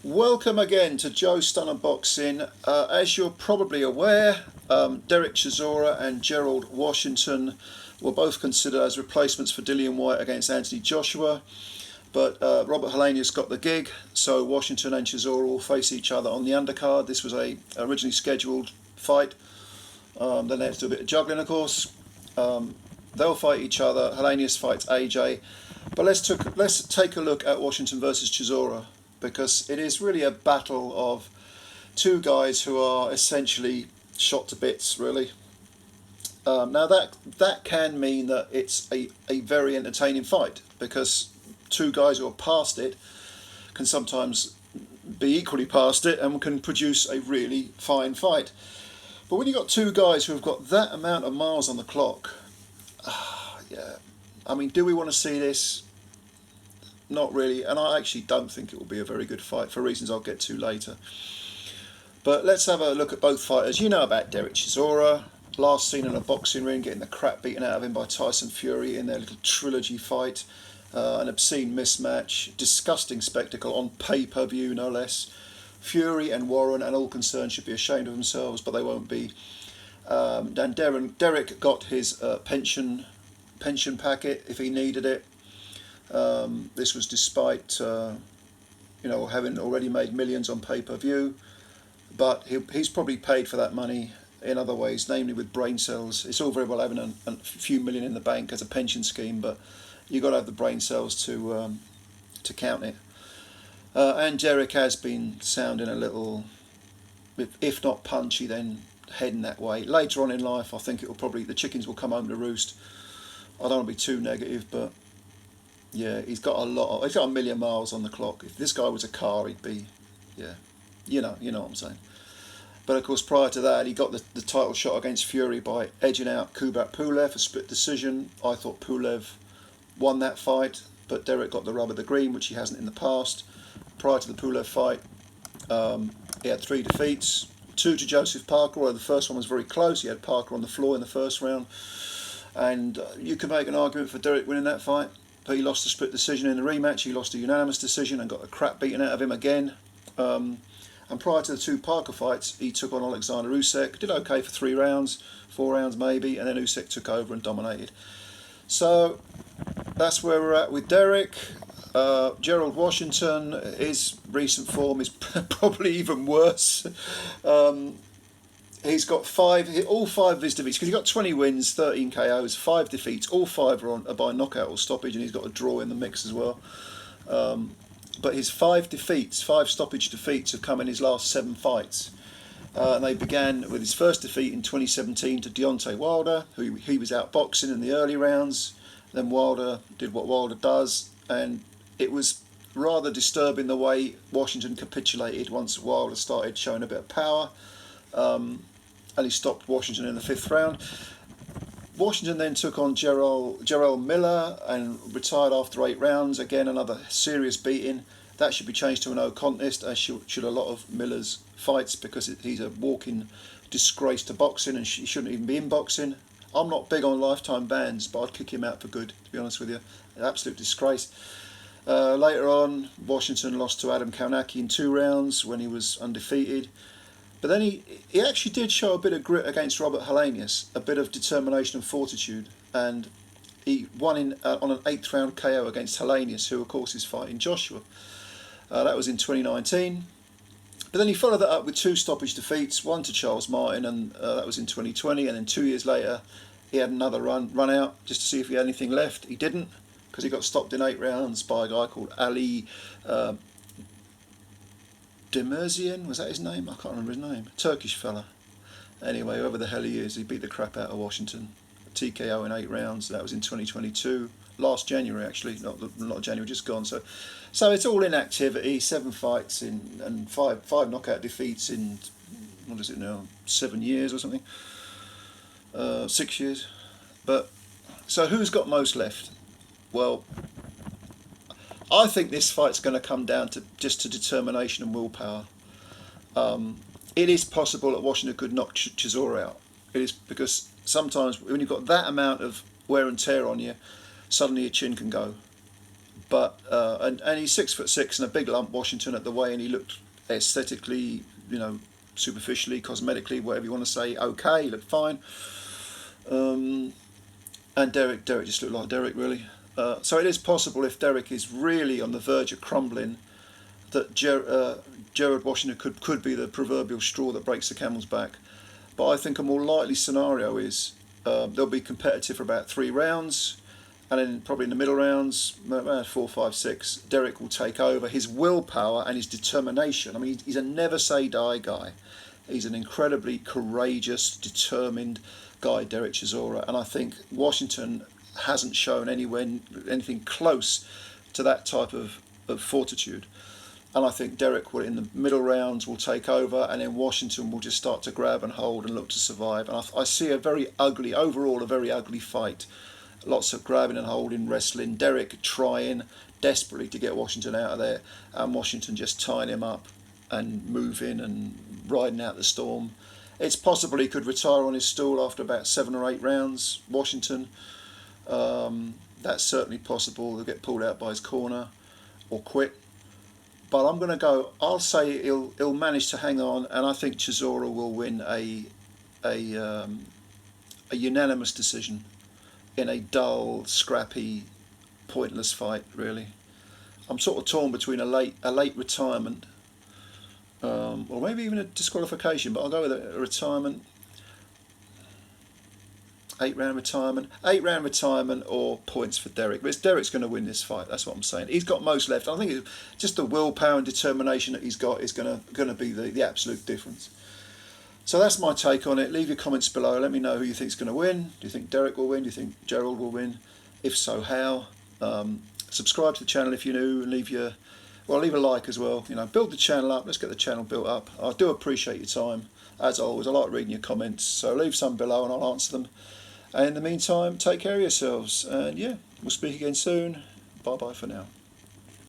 Welcome again to Joe Stunner Boxing. As you're probably aware, Derek Chisora and Gerald Washington were both considered as replacements for Dillian Whyte against Anthony Joshua, but Robert Helenius got the gig, so Washington and Chisora will face each other on the undercard. This was a originally scheduled fight. Then they had to do a bit of juggling, of course. They'll fight each other. Helenius fights AJ, but let's take a look at Washington versus Chisora, because it is really a battle of two guys who are essentially shot to bits, really. Now that can mean that it's a very entertaining fight, because two guys who are past it can sometimes be equally past it and can produce a really fine fight. But when you've got two guys who have got that amount of miles on the clock, yeah, I mean, do we want to see this? Not really, and I actually don't think it will be a very good fight for reasons I'll get to later. But let's have a look at both fighters. You know about Derek Chisora, last seen in a boxing ring, getting the crap beaten out of him by Tyson Fury in their little trilogy fight. An obscene mismatch, disgusting spectacle on pay-per-view, no less. Fury and Warren and all concerned should be ashamed of themselves, but they won't be. And Derek got his pension packet if he needed it. This was despite having already made millions on pay-per-view, but he's probably paid for that money in other ways, namely with brain cells. It's all very well having a few million in the bank as a pension scheme, but you've got to have the brain cells to count it. And Derek has been sounding a little, if not punchy, then heading that way. Later on in life, I think the chickens will come home to roost. I don't want to be too negative, but yeah, he's got a million miles on the clock. If this guy was a car, he'd be, yeah, you know what I'm saying. But of course, prior to that, he got the title shot against Fury by edging out Kubrat Pulev, a split decision. I thought Pulev won that fight, but Derek got the rub of the green, which he hasn't in the past. Prior to the Pulev fight, he had 3 defeats, 2 to Joseph Parker, although the first one was very close. He had Parker on the floor in the first round, and you could make an argument for Derek winning that fight. But he lost a split decision in the rematch. He lost a unanimous decision and got the crap beaten out of him again. And prior to the 2 Parker fights, he took on Alexander Usyk. Did okay for 3 rounds, 4 rounds maybe, and then Usyk took over and dominated. So that's where we're at with Derek. Gerald Washington, his recent form is probably even worse. He's got all 5 of his defeats, because he's got 20 wins, 13 KOs, 5 defeats. All 5 are by knockout or stoppage, and he's got a draw in the mix as well. But his 5 stoppage defeats, have come in his last 7 fights. And they began with his first defeat in 2017 to Deontay Wilder, who he was outboxing in the early rounds. Then Wilder did what Wilder does, and it was rather disturbing the way Washington capitulated once Wilder started showing a bit of power. And he stopped Washington in the 5th round. Washington then took on Gerald Miller and retired after 8 rounds. Again, another serious beating. That should be changed to a no contest, as should a lot of Miller's fights, because he's a walking disgrace to boxing, and he shouldn't even be in boxing. I'm not big on lifetime bans, but I'd kick him out for good, to be honest with you. An absolute disgrace. Later on, Washington lost to Adam Kownacki in 2 rounds when he was undefeated. But then he actually did show a bit of grit against Robert Helenius, a bit of determination and fortitude, and he won on an 8th round KO against Helenius, who of course is fighting Joshua. That was in 2019. But then he followed that up with 2 stoppage defeats, one to Charles Martin, and that was in 2020, and then 2 years later he had another run out just to see if he had anything left. He didn't, because he got stopped in 8 rounds by a guy called Ali Demirzian, was that his name? I can't remember his name. Turkish fella. Anyway, whoever the hell he is, he beat the crap out of Washington. TKO in 8 rounds. That was in 2022. Last January, actually. Not January, just gone. So it's all inactivity. 7 fights and five knockout defeats in, what is it now, 7 years or something? 6 years. But, so who's got most left? Well, I think this fight's going to come down to determination and willpower. It is possible that Washington could knock Chisora out. It is, because sometimes when you've got that amount of wear and tear on you, suddenly your chin can go. But and he's 6'6" and a big lump, Washington, at the weigh, and he looked aesthetically, superficially, cosmetically, whatever you want to say, okay, he looked fine. And Derek just looked like Derek, really. So it is possible, if Derek is really on the verge of crumbling, that Gerald Washington could be the proverbial straw that breaks the camel's back. But I think a more likely scenario is they'll be competitive for about 3 rounds, and then probably in the middle rounds, 4, 5, 6, Derek will take over. His willpower and his determination. I mean, he's a never say die guy. He's an incredibly courageous, determined guy, Derek Chisora, and I think Washington hasn't shown anything close to that type of fortitude. And I think Derek will, in the middle rounds, will take over, and then Washington will just start to grab and hold and look to survive. And I see a very ugly fight. Lots of grabbing and holding, wrestling. Derek trying desperately to get Washington out of there, and Washington just tying him up and moving and riding out the storm. It's possible he could retire on his stool after about 7 or 8 rounds, Washington. That's certainly possible. He'll get pulled out by his corner or quit. But I'm going to go, I'll say he'll manage to hang on, and I think Chisora will win a unanimous decision in a dull, scrappy, pointless fight, really. I'm sort of torn between a late retirement, or maybe even a disqualification, but I'll go with a retirement. 8-round retirement, or points for Derek. But Derek's going to win this fight. That's what I'm saying. He's got most left. I think just the willpower and determination that he's got is going to be the absolute difference. So that's my take on it. Leave your comments below. Let me know who you think is going to win. Do you think Derek will win? Do you think Gerald will win? If so, how? Subscribe to the channel if you're new, and leave a like as well. Build the channel up. Let's get the channel built up. I do appreciate your time. As always, I like reading your comments. So leave some below and I'll answer them. And in the meantime, take care of yourselves. And yeah, we'll speak again soon. Bye bye for now.